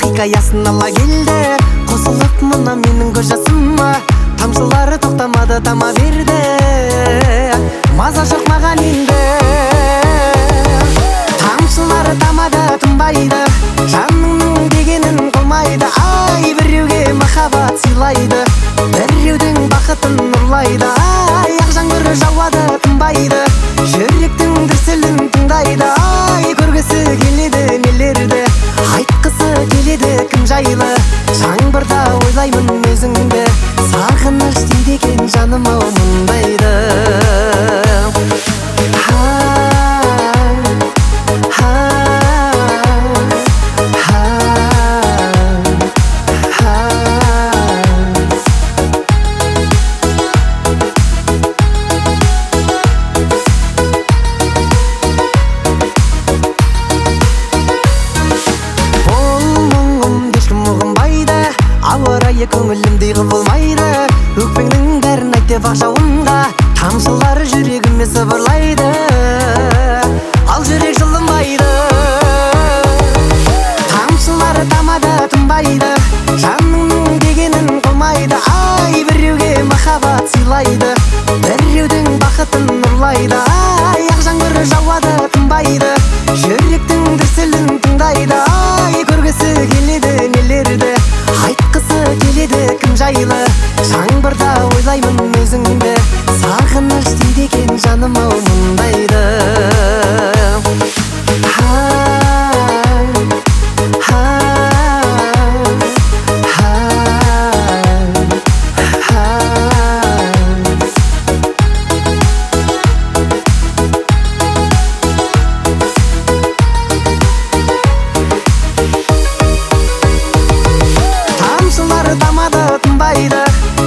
Хикаясын ала келді, қосылып мұна менің көз жасыма. Тамшылары тоқтамады, тама берді, маза жоқ маған енді. Тамшылары тамады, тынбайды, жаныңның дегенін қылмайды. Ай, біреуге махаббат сыйлайды, біреудің бақытын ұрлайды. Ай, ақ жаңбыр жауады, тынбайды, жүректің дүрсілін тыңдайды. Ай, көргісі келеді нелерді, айтқысы келеді кім жайлы. Жаңбырда ойлаймын өзіңді, сағыныш дейді екен жаным ау мұндайды. Көңілімдей құбылмайды, өкпеңнің бәрін айт деп ақ жауынға. Тамшылары жүрегіме сыбырлайды, ал жүрек жылынбайды. Тамшылары тамады, тынбайды, жаныңның дегенін қылмайды. Ай, біреуге махаббат сыйлайды, біреудің бақытын ұрлайды. Ай, ақ жаңбыр жауады, тынбайды, жүректің дүрсілін тыңдайды. Ай, көргісі келеді нелерді, айтқысы келеді кім жайлы. Жаңбырда ойлаймын өзіңді, сағыныш дейді екен жаным ау мұндайды.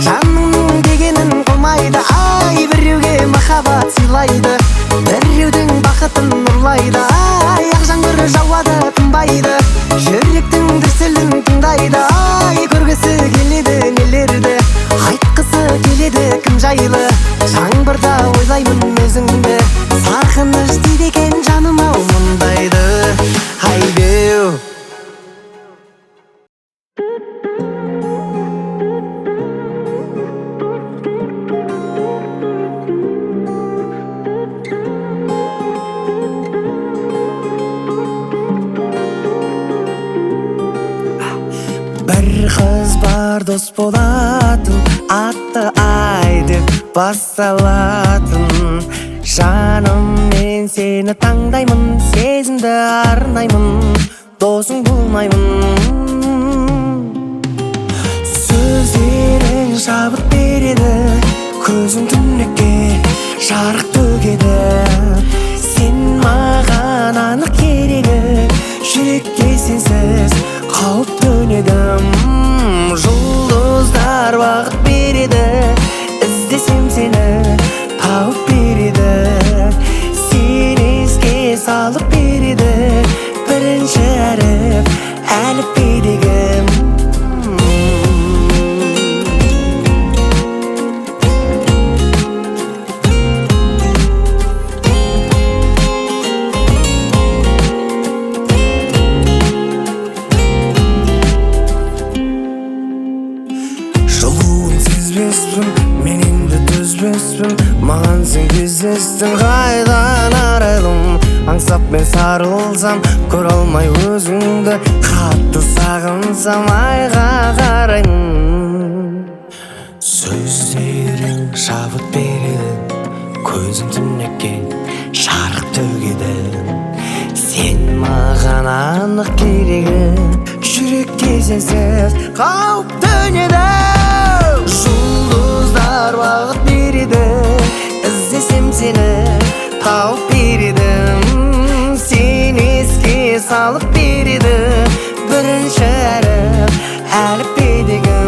Жаныңның дегенін қылмайды. Ай, біреуге махаббат сыйлайды, біреудің бақытын ұрлайды. Ай, ақ жаңбыр жауады, тынбайды, жүректің дүрсілін тыңдайды. Ай, көргісі келеді нелерді, айтқысы келеді кім жайлы. Жаңбырда ойлаймын өзіңді, сағыныш дейді екен жаным ау мұндайды. Айбеу бір қыз бар дос болатын, атты ай деп басталатын. Жаным мен сені таңдаймын, сезімді арнаймын, досың болмаймын. Сөздерің шабыт береді, көзің түнекке жарық төгеді. Сен маған анық керегі, жүрекке сенсіз қауіп төнедім. Жұлдыздар бағыт береді, іздесем сені тауып береді. Сен еске салып береді, бірінші әріп әліпбедегі. Мен енді төзбеспін, маған сен кездестің, қайдан арайлым. Аңсап мен сарылсам, көре алмай өзіңді, қатты сағынсам айға қараймын. Сөздерің шабыт береді, көзім түнекке жарық төгеді. Сен маған анық керегі, жүректе сенсіз қауіп төнеді. Жұлдыздар бағыт береді, іздесем сені тауып береді. Сен еске салып береді, бірінші әріп әліпбедегі.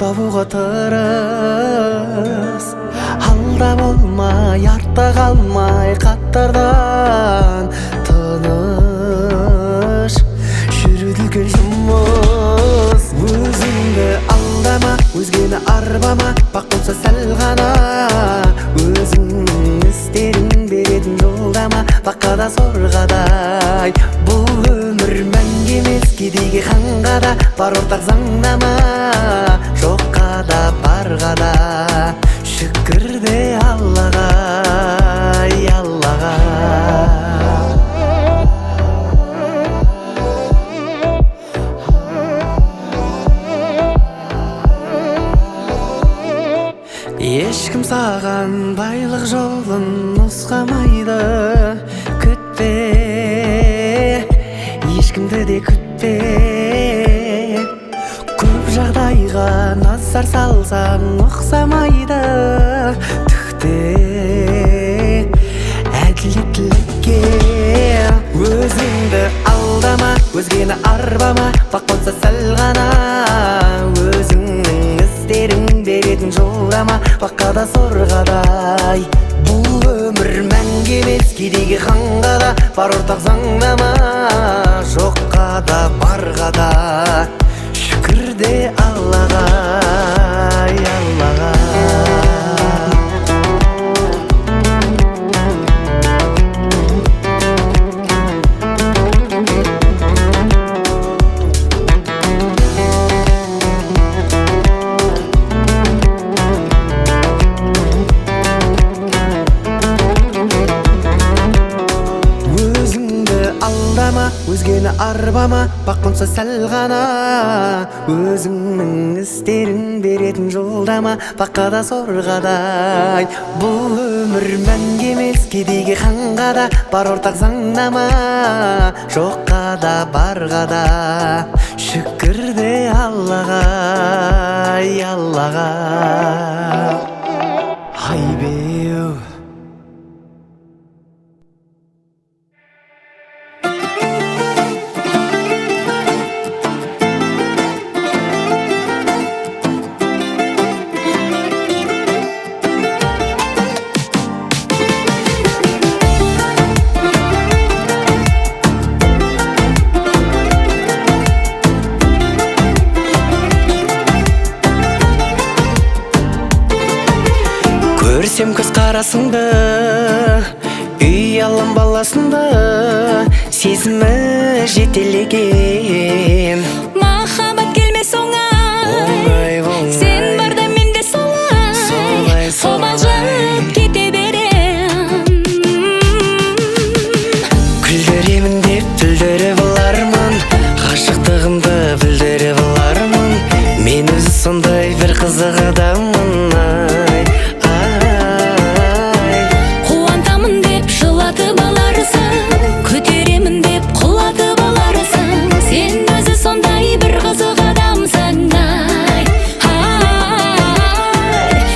табууга тырыс, алда болмай артта калмай каттардан тыныш жүрүлгөн жумуш. Өзүңдү алдама, өзгени арбама, бак болсо сал гана. Өзүңнүн истериң беретін жолдама, бакада соргадай. Бул өмүр мәңгі эмес, кедейге ханга да бар ортак заңнама. Жокка да барга да шүкүр де Аллага, Аллага. Ешкім саған байлық жолын нұсқамайды. Күтпе, ешкімді де күтпе. Көп жағдайға назар салсаң ұқсамайды. Түхте әділеттілікке. Өзіңді алдама, өзгені арбама, бақ болса сәл ғана. Өзіңнің істерің беретін жолдама, бақада сорғадай. Бұл өмір мәңгі емес, кедейге ханға да бар ортақ заңнама. Жоққа да барға да шүкір де Аллаға, Аллаға. Өзгені арбама, бақ болса сәл ғана. Өзіңнің істерін беретін жолдама, бақада сорғадай. Бұл өмір мәңгі емес, кедейге ханға да бар ортақ заңнама. Жоққа да барға да шүкір де Аллаға, Аллаға. Айбеу. Көрсем көз қарасыңды, үй алым баласыңды, сезімі жетелеген. Махаббат келмес оңай, сен барда мен де солай, қобалжып кете берем. Күлдіремін деп бүлдіріп алармын, ғашықтығымды білдіріп алармын. Мен өзі сондай бір қызық адаммын.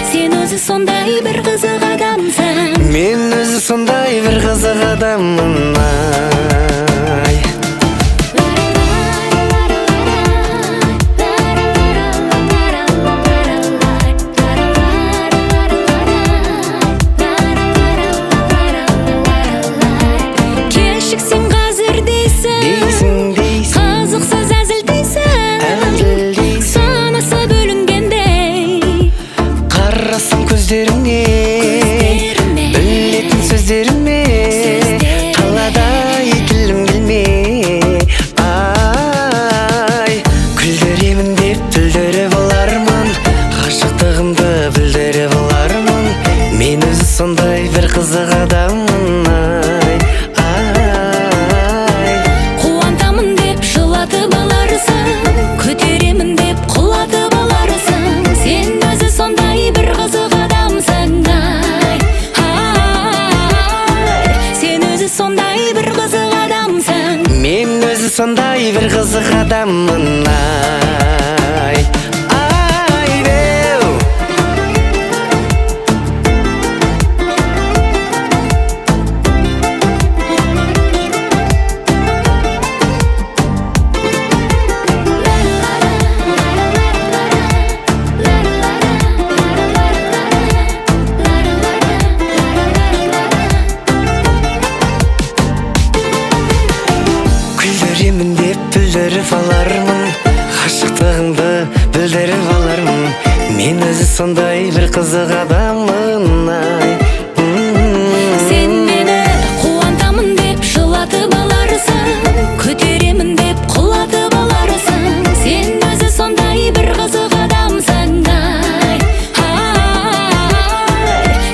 Мен өзі сондай бір қызық адамсың. Мен өзі сондай бір қызық адаммын. Кешіксең қазір дейсің, қызықсыз әзіл дейсің, санасы бөлінгендей қарасам көздеріңе, білетін сөздеріме, қаладай тілім келмей. Ай, күлдіремін деп бүлдіріп алармын, ғашықтығымды білдіріп алармын. Мен өзі сондай бір қызық адаммын. Қуантамын деп жылатып аларсың, көтеремін деп құлатып аларсың. Сен өзі сондай бір қызық адамсың. Сен өзі сондай бір қызық адамсың. Мен өзі сондай бір қызық адаммын. Айбеу. білдіріп алармын, ғашықтығымды білдіріп алармын. Мен өзі сондай бір қызық адаммын, ай. Сен мені қуантамын деп жылатып аларсың, көтеремін деп құлатып аларсың. Сен өзі сондай бір қызық адамсың, ай.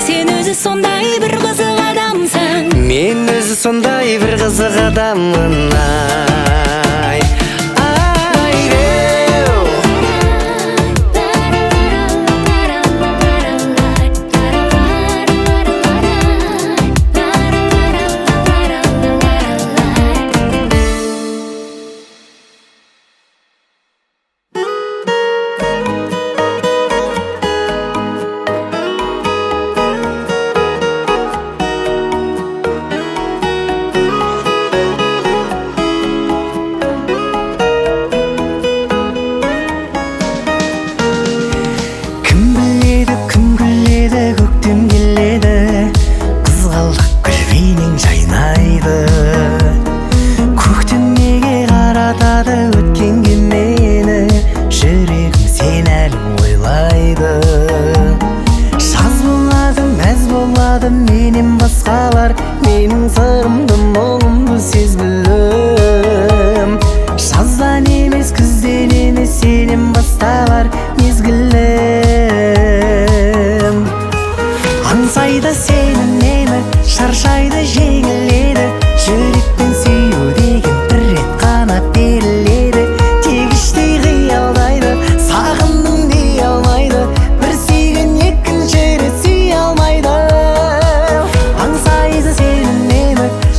Сен өзі сондай бір қызық адамсың. Мен өзі сондай бір қызық адаммын, ай. Менен басқалар менің сырымды, мұңымды сезгілім. Жаздан емес, күзден емес, сенен басталар мезгілім. Аңсайды сені нені, шаршайды жеңіледі. Жүрекпен сүю деген бір рет қана беріледі. Тегіштей қиялдайды, сағындым дей алмайды. Бір сүйген екінші рет сүйе алмайды.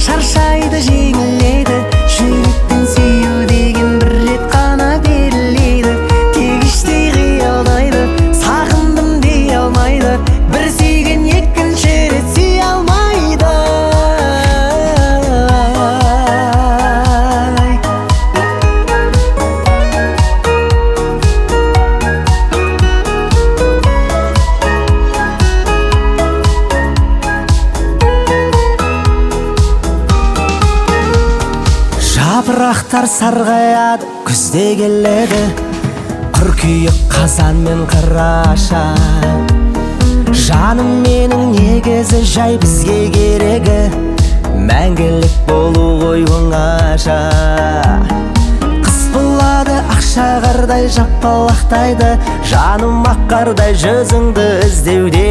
Шаршайды жеңіледі, жүрекпен сүю деген бір рет қана беріледі. Тегіштей қиялдайды, сағындым дей алмайды. Бір сүйген екінші рет сүйе алмайды. Жапырақтар сарғаяды, күзде келеді. Қыркүйек, қазан мен қараша. Жаным менің негізі жай бізге керегі. Мәңгілік болу ғой оңаша. Қыс болады ақша қардай жапалақтайды. Жаным аққардай жүзіңді іздеуде.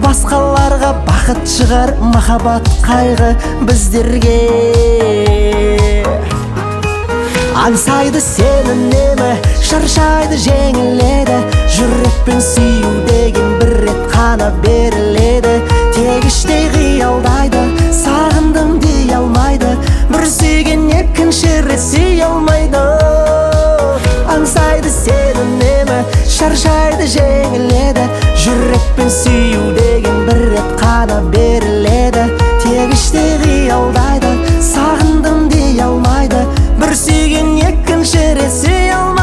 Басқаларға бақыт шығар, махаббат қайғы біздерге. Аңсайды сені немі, шаршайды жеңіледі. Жүрекпен сүю деген бір рет қана беріледі. Тегіштей қиялдайды, сағындым дей алмайды. Бір сүйген екінші рет сүйе алмайды. Аңсайды сені немі, шаршайды жеңіледі. Жүрекпен сүю деген бір рет қана беріледі. Тегіштей қиялдайды, сағындым дей алмайды. Бір сүйген екінші рет сүйе алмайды.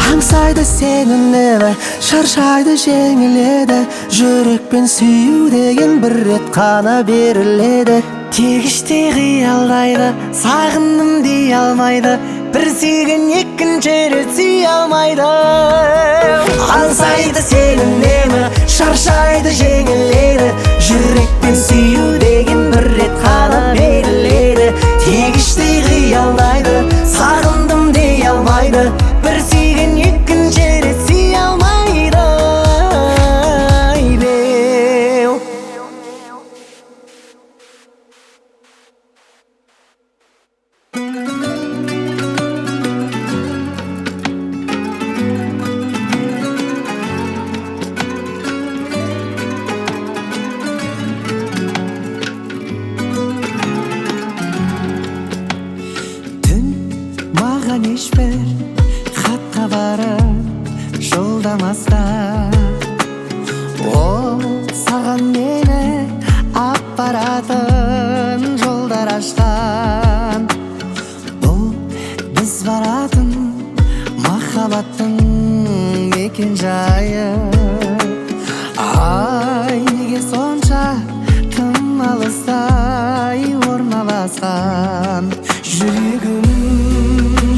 Аңсайды сені немі, шаршайды жеңіледі. Жүрекпен сүю деген бір рет қана беріледі. Тегіштей қиялдайды, сағындым дей алмайды. Бір сүйген екінші рет сүйе алмайды. Аңсайды сені немі, шаршайды жеңіледі. Жүрекпен сүю деген бір рет қана беріледі. Тегіштей қиялдайды, сағындым дей алмайды. Бір сүйген екінші рет сүйе алмайды. Маған ешбір хатқа барып жолдамаста, ол саған мені апаратын жолдар басқан. Жүрегім,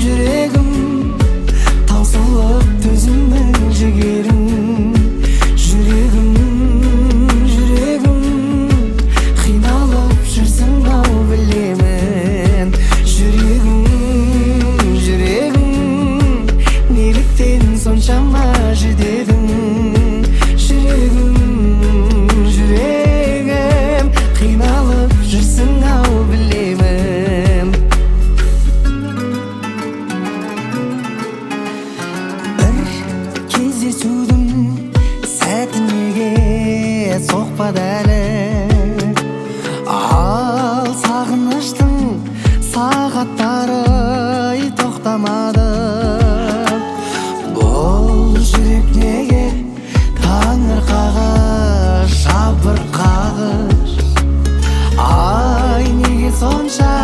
жүрегім, таусылып төзімнің жігерің. Жүрегім, жүрегім, қиналып жүрсің ау білемін. Жүрегім, жүрегім, неліктен соншама жүдедің. Жүрегім, жүрегім, қиналып жүрсің ау білемін. Бір кездесудің сәті неге соқпады әлі, ал сағыныштың сағаттары тоқтамады. Бұл жүрек неге таңырқағыш, жабырқағыш? Ай, неге сонша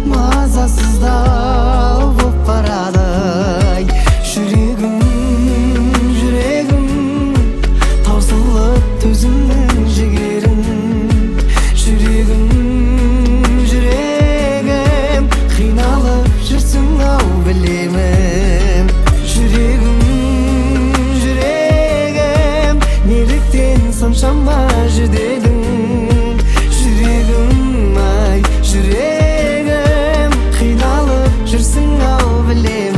мазасыздау боп барады? Жүрегім, жүрегім, таусылып төзімнің жігерің. Жүрегім, жүрегім, қиналып жүрсің ау білемін. Жүрегім, жүрегім, неліктен соншама жүдедің. Жүрегім, ай, жүрегім, қиналып жүрсің ау білемін.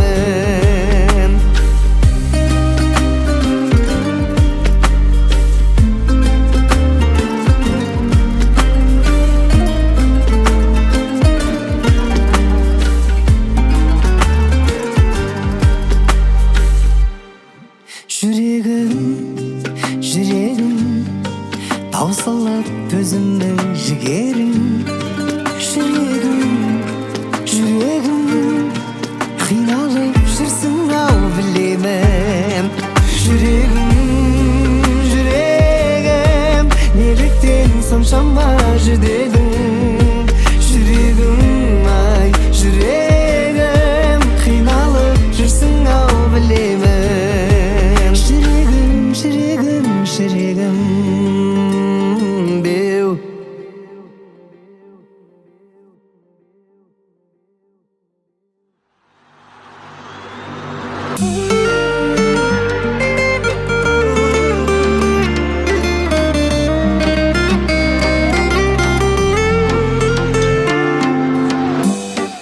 Жүрегім, жүрегім, таусылып төзімнің жігерің. Жүрегім, жүрегім, қиналып жүрсің ау білемін. Жүрегім, жүрегім, неліктен соншама жүдедің. Жүрегім, ай, жүрегім, қиналып жүрсің ау білемін. Жүрегім, жүрегім, жүрегім, беу.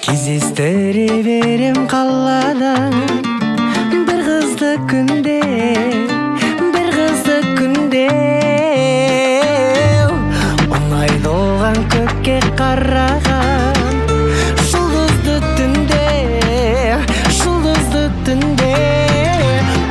Кездестіре берем қаладан бір қызды күнде, бір қызды күнде. Ұнайды оған көкке қараған жұлдызды түнде, жұлдызды түнде.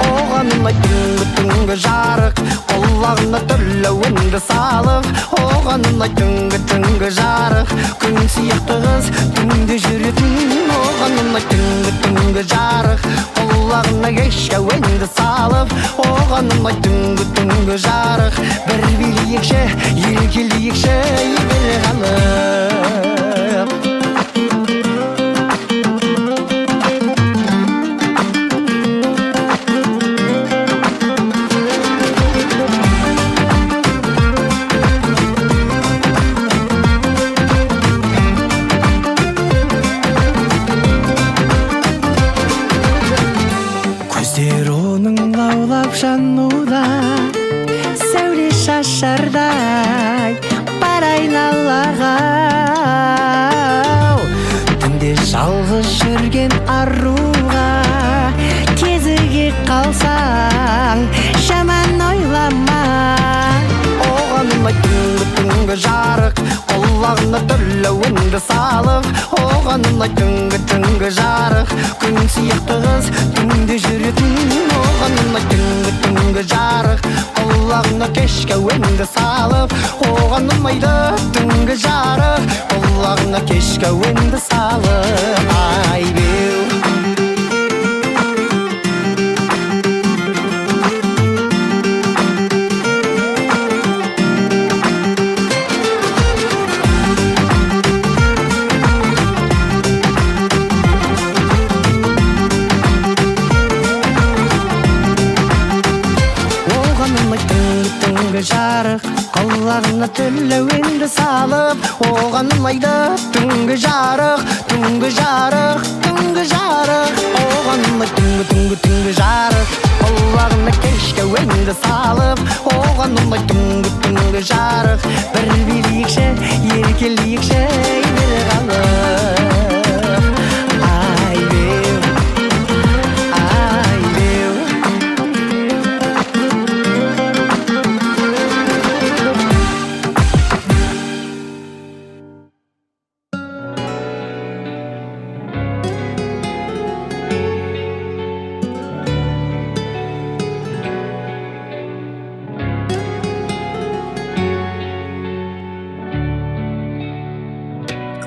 Оған ұнайды түнгі жарық, құлағына түрлі үнді салып. Оған ұнайды түнгі жарық, күн сияқты қыз түнде жүретін. Оған ұнайды түнгі жарық, құлағына кешкі үнді салып. Оған ұнайды түнгі жарық, бір билейікші, еркелейікші бір қалып. Көздер оның лаулап жануда, сәуле шашардай бар айналаға. Түнде жалғыз жүрген аруға кезіге қалсаң жаман ойлама. Оған ұнайды түнгі жарық, құлағына түрлі үнді салып. Оған ұнайды түнгі жарық, күн сияқты қыз түнде жүретін. Оған ұнайды түнгі жарық, құлағына кешкі үнді салып. Оған ұнайды түнгі жарық, құлағына кешкі үнді салып. Ай, беу. жарық, құлағына Аны төлөүүндү салып, оған ұнайды түнгі жарық, түнгі жарық, түнгі жарық. Оған ұнайды түнгі жарық, құлағына кешке өңді салып, оған ұнайды түнгі жарық. Бір билейікші, еркелейікші, бір қалып.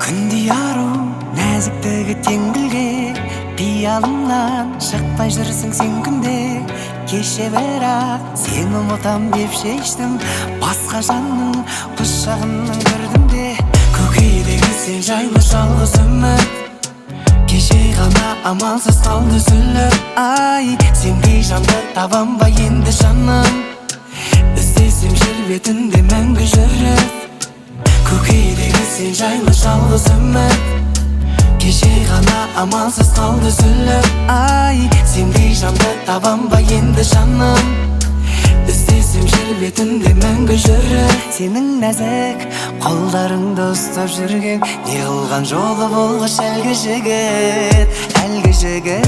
Күндей ару, нәзіктігі теңбілге, пиалымнан шықпай жүрсің сен күнде. Кеше бірақ сен ұмытам деп шештім, басқа жанның құшағынан көрдім де. Көкейдегі сен жайлы жалғыз үміт, кеше ғана амалсыз қалды үзіліп. Ай, сендей жанды табам ба енді жаным, іздесем жер бетінде мәңгі жүріп. Көкейдегі сен жайлы жалғыз үміт, кеше ғана амалсыз қалды үзіліп. Ай, сендей жанды табам ба енді жаным, іздесем жер бетінде мәңгі жүріп. Сенің нәзік қолдарыңды ұстап жүрген, не қылған жолы болғыш әлгі жігіт, әлгі жігіт.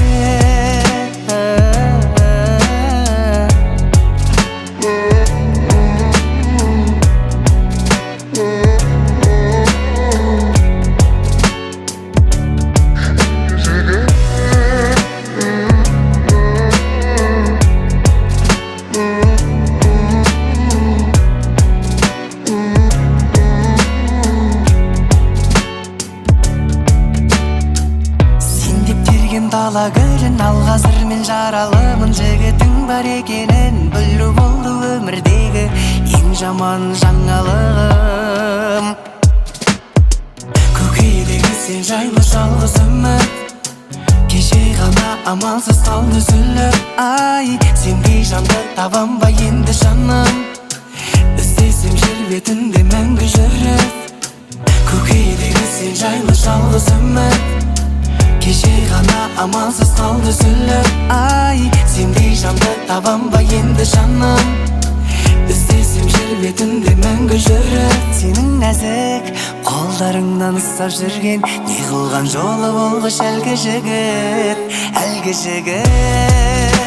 Дала гүлін ал қазір мен жаралымын, жігітің бар екенін білу болды өмірдегі ең жаман жаңалығым. Көкейдегі сен жайлы жалғыз үміт, кеше ғана амалсыз қалды үзіліп. Ай, сендей жанды табам ба енді жаным, іздесем жер бетінде мәңгі жүріп. Көкейдегі сен жайлы жалғыз үміт, кеше ғана амалсыз қалды үзіліп. Ай, сендей жанды табам ба енді жаным, іздесем жер бетінде мәңгі жүріп. Сенің нәзік қолдарыңнан ұстап жүрген, не қылған жолы болғыш әлгі жігіт, әлгі жігіт.